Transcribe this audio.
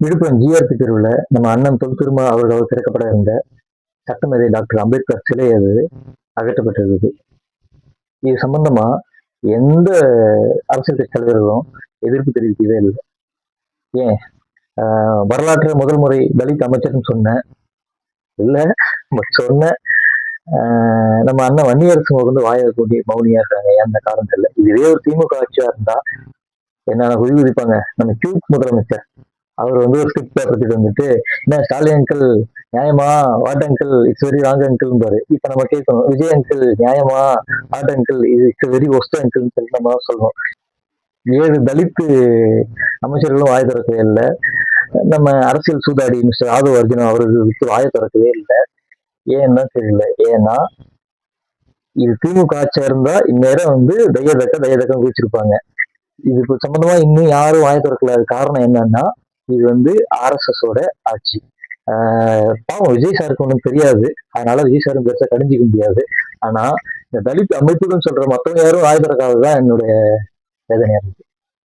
Villupuram GRB தெருவில் நம்ம அண்ணன் தொல் திருமா அவர்கள் திறக்கப்பட இருந்த சட்டமேதை டாக்டர் அம்பேத்கர் சிலை அது அகற்றப்பட்டிருக்கு. இது சம்பந்தமா எந்த அரசியல் கட்சி தலைவர்களும் எதிர்ப்பு தெரிவிக்கவே இல்லை. ஏன் வரலாற்று முதல் முறை தலித் அமைச்சர்னு சொன்னேன் இல்லை, சொன்ன நம்ம அண்ணன் வன்னியரசு வந்து வாயை கூட்டி மௌனியா இருக்காங்க. அந்த காரணத்துல இதுவே ஒரு திமுக ஆட்சியா இருந்தா என்னென்ன குதி குதிப்பாங்க. நம்ம கியூட் முதலமைச்சர் அவர் வந்து ஒரு ஸ்கிரிப்ட் பேப்பர் வந்துட்டு என்ன ஸ்டாலின் அங்கிள் நியாயமா, what uncle it's very wrong uncle பாரு. இப்ப நம்ம கேட்கணும், விஜய் அங்கிள் நியாயமா, வாட் அங்கிள் இது இட்ஸ் வெரி ஒஸ்ட் அங்கிள்னு சொல்லி நம்ம சொல்லணும். 7 தலித்து அமைச்சர்களும் வாய் திறக்கவே இல்லை. நம்ம அரசியல் சூதாடி மிஸ்டர் ஆதவ் அர்ஜுன் அவர்களுக்கு வாயை திறக்கவே இல்லை. ஏன்னா தெரியல. ஏன்னா இது திமுக ஆட்சியா இருந்தா இந்நேரம் வந்து தையதக்கம் குதிச்சிருப்பாங்க. இது சம்பந்தமா இன்னும் யாரும் வாய் திறக்கல. காரணம் என்னன்னா இது வந்து RSS ஓட ஆட்சி. பாவம் விஜய் சாருக்கு ஒன்றும் தெரியாது, அதனால விஜய் சாரும் பெருசா கடிஞ்சிக்க முடியாது. ஆனா இந்த தலித் அமைப்புகள் சொல்ற மற்றவங்க யாரும் வாய் திறக்காததான் என்னுடைய வேதனையா இருக்கு.